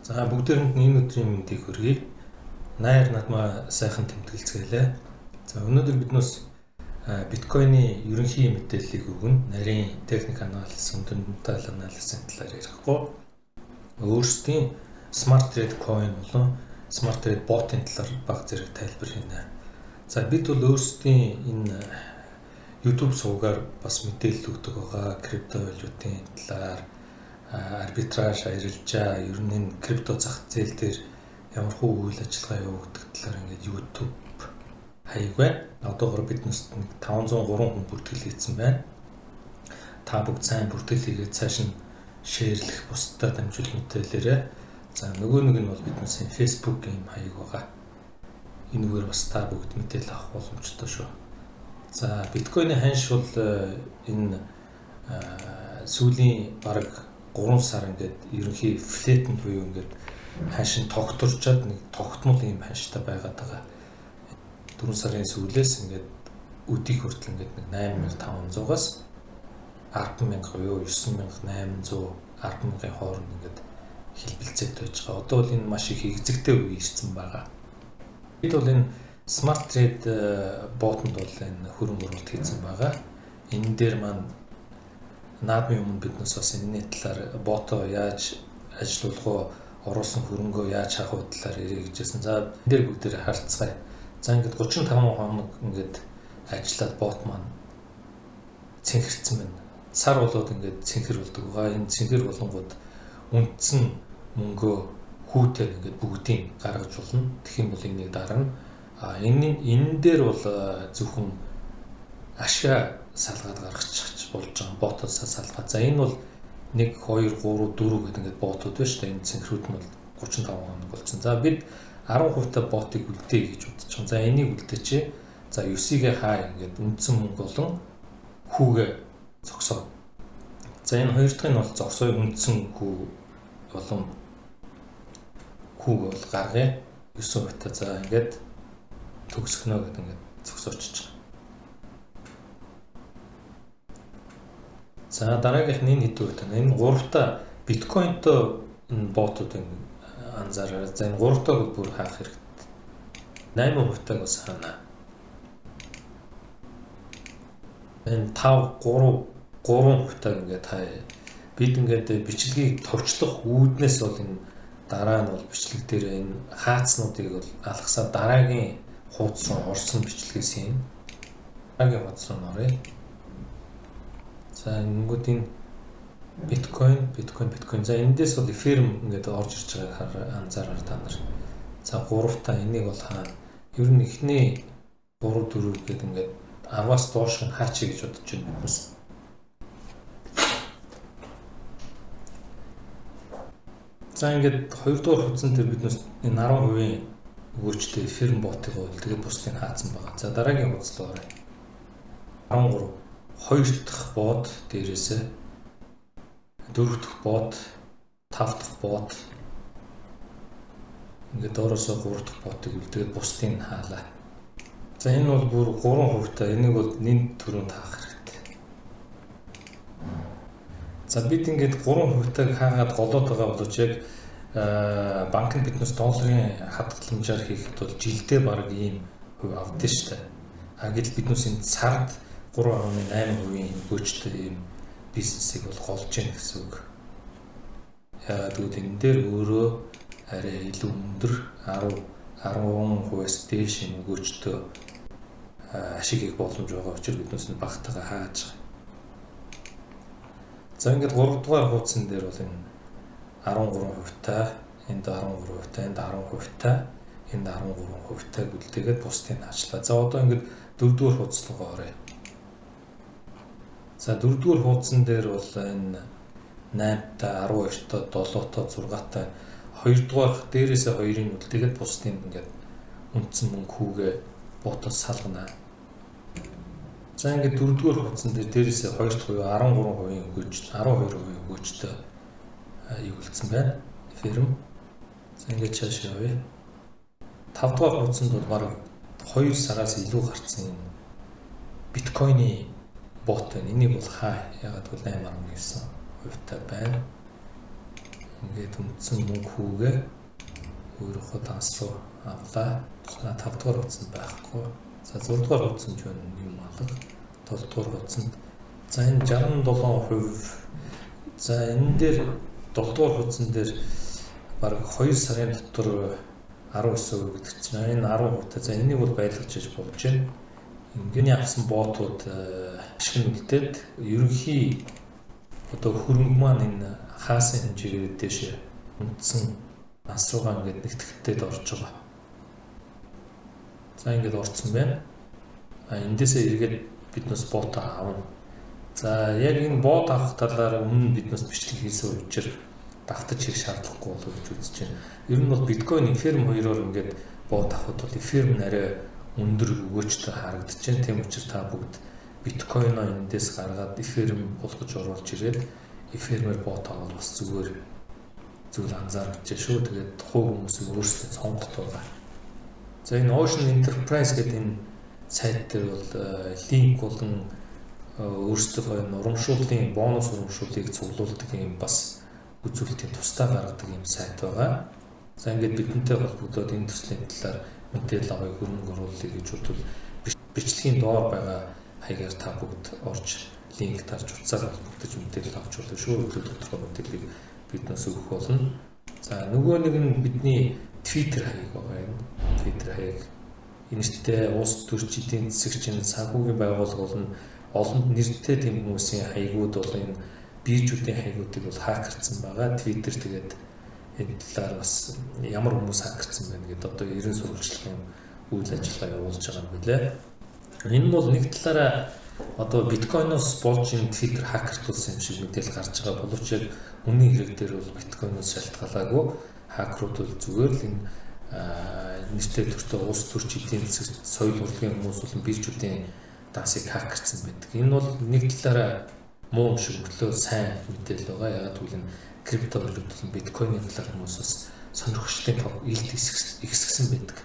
За бүгдээрэнд энэ өдрийн мэндийг хүргэе. Найр надмаа сайхан тэмдэглэцгээлээ. За өнөөдөр биднээс биткойны ерөнхий мэдээллийг өгнө. Нарийн техник анализ, фундаментал анализын талаар ярихгүй. Өөрсдийн Smart Trade Coin болон Smart Trade Bot-ын талаар бага зэрэг тайлбар хийнэ. За бид бол өөрсдийн энэ YouTube сувгаар бас мэдээлэл өгдөг байгаа криптовалютын талаар арбитраж, арилжаа, ер нь энэ крипто зах зээл дээр ямар хөө үйл ажиллагаа явагддаг талаар ингээд YouTube хаяг байна. Одоогоор биднээс 503 хүн бүртгэл хийсэн байна. Та бүгд сайн бүртгэл хийгээд цааш нь шеэрлэх, бусдад дамжуулах мэдээлээрээ. За нөгөө нэг нь бол биднээс Facebook-ийн хаяг байгаа. Энэгээр бас та бүгд мэдээлэл авах боломжтой шүү. За биткойны ханш бол энэ сүүлийн бараг 3 сар ингээд ерөнхий флетэн буюу ингээд ханш нь тогтворчаад нэг тогтмол юм ханштай байгаад байгаа. 4 сарын сүүлээс ингээд өдийг хүртэл ингээд нэг 8500-аас 100000 буюу 9800 100000-ын хооронд ингээд хэлбэлцээд байж байгаа. Одоо бол энэ маш ихэгзэгтэй үе ирсэн байгаа. Бид бол энэ Smart Trade Bot-нд бол энэ хөрөнгө оруулалт хийсэн байгаа. Энэ дээр маань наадмын өмнө биднээс бас энэ талаар бото яаж ажилуулах вэ, оруулсан хөрөнгөө яаж хаах вэ талаар ярих гэжсэн. За энэ дээр бүгдээр харцгаая. За ингээд 35 хоног ингээд ажиллаад бот маань цэнхэрсэн байна. Сар болоод ингээд цэнхэр болдог байгаа. Энэ цэнхэр болонгууд үндсэн мөнгөө хүүтэй ингээд бүгдийг гаргаж болно. Тэгэх юм бол энийг дарна. Энэ дээр бол зөвхөн ашаа салгаад гаргачих болж байгаа ботоос салгаад. За энэ бол 1 2 3 4 гэдэг ингээд ботууд байна шүү дээ. Энэ цэнхрүүд нь бол 35 хоног болсон. За бид 10% та ботыг үлдээе гэж бодож байгаа. За энийг үлдээч. За 9-ийг хаа ингээд үндсэн мөнгө болон хүүгээ зогсоо. За энэ хоёр дахь нь бол зогсоо үндсэн хүү болон хүүг бол гаргая. 9% та за ингээд төгсгөнө гэдэг ингээд зогсоочж байгаа. За дараагийнх нь энэ хэд вэ? Энэ 3-та биткойнтой ботууд анзаараа. За энэ 3-таг бүр хаах хэрэгтэй. 8%-аг бас хаана. Энэ 3%-аг ингээд хаа. Бид ингээд бичлэгийг товчлох үүднээс бол энэ дараа нь бол бичлэг дээр энэ хаацнуудыг бол алгасаа дараагийн хуудас руу орсон бичлэгээс юм. Дараагийн хуудас руу оръё. За ингэнгүүт энэ биткойн. За эндээс бол эфирм ингээд орж ирж байгааг анзаараар та нар. За 3-та энийг бол хаана. Ер нь эхний 3 4 гэдэг ингээд 10-аас доош нь хаачи гэж бодож байна хүмүүс. За ингээд 2 дугаар хуудсан дээр биднээс энэ 10% өгөөчтэй эфирм ботыг бол тэгээд бусдыг хаацсан байгаа. За дараагийн хуудас руу оръё. 13 2 дахь бот дээрээсээ 4 дахь бот 5 дахь бот ингээд доороосоо 3 дахь ботыг үлдээд бусдыг хаалаа. За энэ бол бүр 3% та энийг бол нэн төрөнд хаах хэрэгтэй. За бид ингээд 3%-аг хаагаад голоод байгаа боловч яг банк нь биднээс долларын хадгаламжаар хийхэд бол жилдээ бараг ийм хувь авдсан шүү дээ. Гэтэл биднээс энэ сард 3.8% өгөөчтэй ийм бизнесийг бол голж яах гэсэн үг. Яагаад гэвэл энэ дээр өөрөө арай илүү өндөр 10%-аас дээш юм өгөөчтэй ашиг хийх боломж байгаа учраас биднээс нь багтаага хааж байгаа. За ингээд 3 дугаар хуудсан дээр бол энэ 13% та, энд 13% та, энд 10% та, энд 13% та үлдээгээд бусдыг хаачлаа. За одоо ингээд 4 дугаар хуудас руу оръё. За 4 дугаар хуудсан дээр бол энэ 8 та, 12 та, 7 та, 6 та, 2 дугаар дээрээсээ 2-ыг үлдээгээд бусдыг ингээд үндсэн мөнгө хүүгээ ботоос салгана. За ингээд 4 дугаар хуудсан дээр дээрээсээ 2 дахь буюу 13% өгөөж 12% өгөөжтэй юу үлдсэн байна. Эфирм. За ингээд цааш явъя. 5 дугаар хуудсанд бол бараг 2 сараас илүү гарсан юм. Биткойны бот байна. Энийг бол хаа яагаад гэвэл 8.9% та байна. ингээд үндсэн мөнгө хүүгээ өөрийнхөө данс руу авлаа. За 5 дугаар хуудсанд байхгүй. За 6 дугаар хуудсанд юм алга. 7 дугаар хуудсанд за энэ 67%. За энэ дээр 7 дугаар хуудсан дээр бараг 2 сарын дотор 19% гэдэг чинь энэ 10%. За энийг бол байлгаж хийж болж байна. Ингээд авсан ботууд ашиг нь үлдээд ерөнхий одоо хөрөнгө маань энэ хаасан хэмжээгээр дэше үндсэн нас руугаа ингээд нэгтгэхтэйд орж байгаа. За ингээд орсон байна. Эндээсээ эргээд бид нас бот аавна. За яг энэ бот авах талаар өмнө бид нас бичлэг хийсэн учраас давтаж хийх шаардлагагүй болов гэж үзэж байна. Ер нь бол биткойн эфирм хоёроор ингээд бот авахд бол эфирм нарай өндөр өгөөжтэй харагдаж байна. Тийм учраас та бүгд биткойноо эндээс гаргаад эфирм болгож оруулж ирээд эфирмээр бот аваад бас зүгээр зүйл анзаарч шүү. Тэгээд тухайн хүмүүсийг өөрсдөө сонгох байгаа. За энэ Ocean Enterprise гэдэг энэ сайт дээр бол линк болон өөрсдөө энэ урамшууллын бонус урамшууллыг цуглуулдаг юм бас үзүүлэлтийн тусдаа гаргадаг юм сайт байгаа. За ингээд бидэнтэй холбогдоод энэ төслийн талаар мэдээлэл авах хөрөнгө оруулалтыг гэж бодвол бичлэгийн доор байгаа хаягаар та бүгд орж линк тарж утсаар холбогдож мэдээлэл авч болно шүү. Тодорхой мэдээллийг биднээс өгөх болно. За нөгөө нэг нь бидний Twitter хаяг байгаа юм. Twitter хаяг энэчтэй улс төрч эдийн засагчийн санхүүгийн байгууллага болон олон нэртэй тэм хүмүүсийн хаягууд бол энэ биржүүдийн хаягуудыг бол хакерсан байгаа. Twitter тэгээд энэ талаар бас ямар хүмүүс хакерсан байна гэдээ одоо ерөн сурвалжлагын үйл ажиллагаа явуулж байгаа юм билээ. Энэ бол нэг талаараа одоо биткойноос болж энэ Twitter хакертулсан юм шиг мэдээлэл гарч байгаа боловч яг үнийн хэрэг дээр бол биткойноос шалтгаалаагүй хакерууд бол зүгээр л энэ нэртэй төртөө улс төрч эдийн засаг соёл урлагийн хүмүүс болон биржүүдийн дансыг хакерсан байдаг. Энэ бол нэг талаараа муу шиг өглөө сайн мэдээлэл байгаа. Ягаад гэвэл энэ криптовалют болон биткойны талаар хүмүүс бас сонирхолтой илт ихсгсэн байдаг.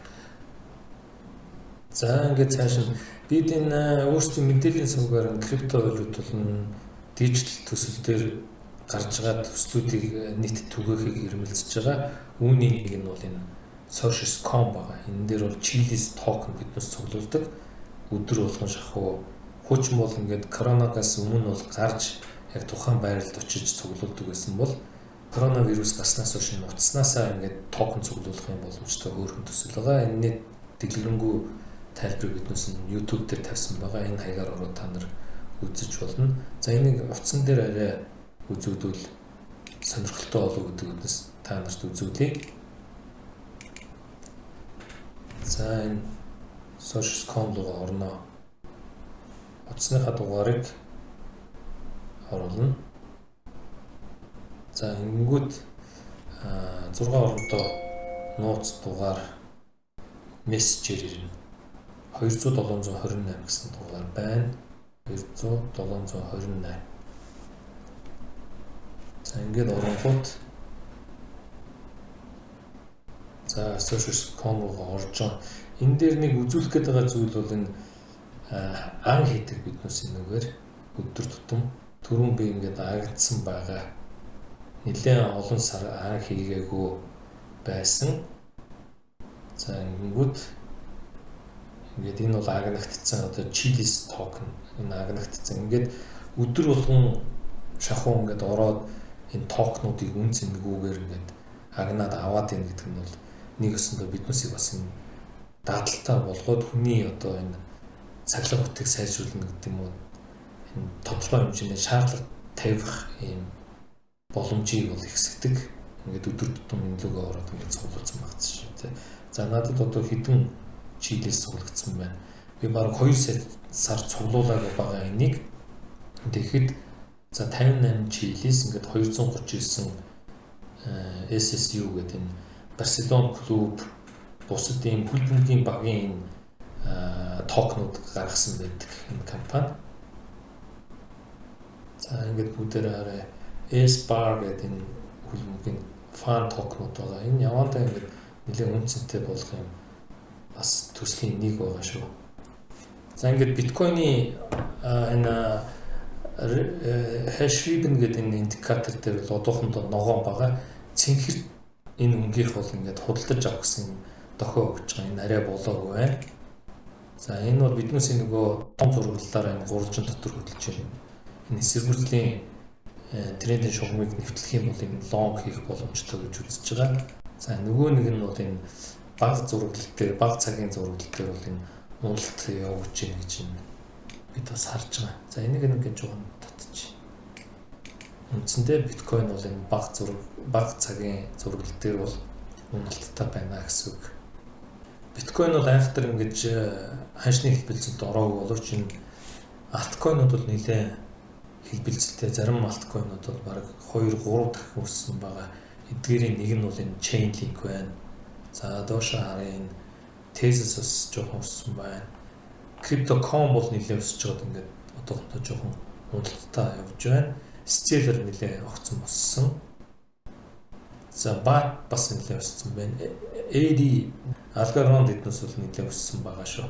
За ингээд цааш нь бид энэ өөрсдийн мэдээллийн сувгаар криптовалют болон дижитал төсөл дээр гарч байгаа төслүүдийг нийт түгээхийг эрмэлзэж байгаа. Үүний нэг нь бол энэ Socios.com байгаа. Энэ дээр бол Chilis токен биднээс цуглуулдаг. Өдөр болгон шахуу хуучин бол ингээд коронавигаас өмнө бол гарч яг тухайн байралд очиж цуглуулдаг байсан бол коронавирус гарснаас хойш нуцснаасаа ингээд токен цуглуулах юм боломжтой хөөрхөн төсөл байгаа. Энэний дэлгэрэнгүй тайлбарыг биднээс нь YouTube дээр тавьсан байгаа. Энэ хаягаар ороод та нар үзэж болно. За энийг утсан дээр арай үзүүлвэл сонирхолтой болов гэдэг үгнээс та нарт үзүүлье. За энэ Socios.com руу орно. Утасныхаа дугаарыг оруулна. За ингэнгүүт 6 оронтой нууц дугаар мессежээр ирнэ. 200-728 гэсэн дугаар байна. 200-728. За ингээд оронгууд за Socios.com руу орж энэ дээр нэг үзүүлэх гээд байгаа зүйл бол энэ ан хийдэг биднээс нэгээр өдөр тутам түрүүн би ингээд агдсан байгаа. Нэлээд олон сар ан хийгээгүй байсан. За ингэнгүүт ингээд энэ бол агнагдсан одоо Chilis токен энэ агнагдсан. Ингээд өдөр болгон шахуу ингээд ороод энэ токенуудыг үн цэнэгүүгээр ингээд агнаад аваад ийн гэдэг нь бол нэг өсөндөө биднээсээ бас энэ дааталтаа болгоод хүний одоо энэ цахилгаан бүтээг сайжруулна гэдэг юм уу энэ тодорхой хэмжээний шаардлага тавих ийм боломжийг бол ихсгдэг. Ингээд өдөр тутам энэ лүгөө ороод ингээд цуглуулсан багц шүү дээ. За надад одоо хэдэн Chilis цуглагдсан байна. Би бараг 2 сар цуглуулаад байгаа энийг. Тэгэхэд за 58 Chilis ингээд 239 SSU гэдэг энэ Барселона клуб бусад ийм хөл бөмбөгийн багийн токенууд гаргасан байдаг энэ компани. За ингээд бүгдээрээ хараа S-Bar гэдэг энэ хөл бөмбөгийн фан токенууд байгаа. Энэ явандаа ингээд нэлээд үнцэнтэй болох юм бас төслийн нэг байгаа шүү. За ингээд биткойны энэ hash ribbon гэдэг энэ индикатор дээр л одоохондоо ногоон байгаа. цэнхэр энэ өнгийнх бол ингээд худалдаж авах гэсэн дохио өгч байгаа. Энэ арай болоогүй байна. За энэ бол биднээс нөгөө том зураглалаар энэ гурвалжин дотор хөдөлж байна. Энэ эсэргүүцлийн трендийн шугамыг нэвтлэх юм бол энэ лонг хийх боломжтой гэж үзэж байгаа. За нөгөө нэг нь бол энэ бага зураглал дээр, бага цагийн зураглал дээр бол энэ уналт явуулж гин гэж бид бас харж байгаа. За энийг ингээд жоохон татчих. Үндсэндээ биткойн бол энэ бага цагийн зураглал дээр бол уналттай байна гэсэн үг. Биткойн бол айхтар ингэж ханшны хэлбэлцэлд ороогүй боловч энэ алткойнууд бол нэлээд хэлбэлцэлтэй. Зарим алткойнууд бол бараг 2-3 дахин өссөн байгаа. Эдгээрийн нэг нь бол энэ Chainlink байна. За доошоо харъя энэ Tezos бас жоохон өссөн байна. Crypto.com бол нэлээд өсөж байгаад ингээд одоохондоо жоохон уналттай явж байна. Stellar нэлээд огцон боссон. За BAT бас нэлээд өссөн байна. AD Algorand эднээс бол нэлээд өссөн байгаа шүү.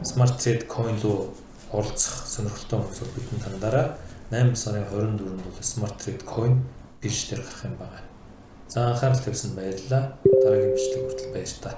Smart Trade Coin руу оролцох сонирхолтой хүмүүс бол бидний тандараа 8 сарын 24-нд бол Smart Trade Coin бирж дээр гарах юм байна. За анхаарал тавьсанд баярлалаа. Дараагийн бичлэг хүртэл баяр та.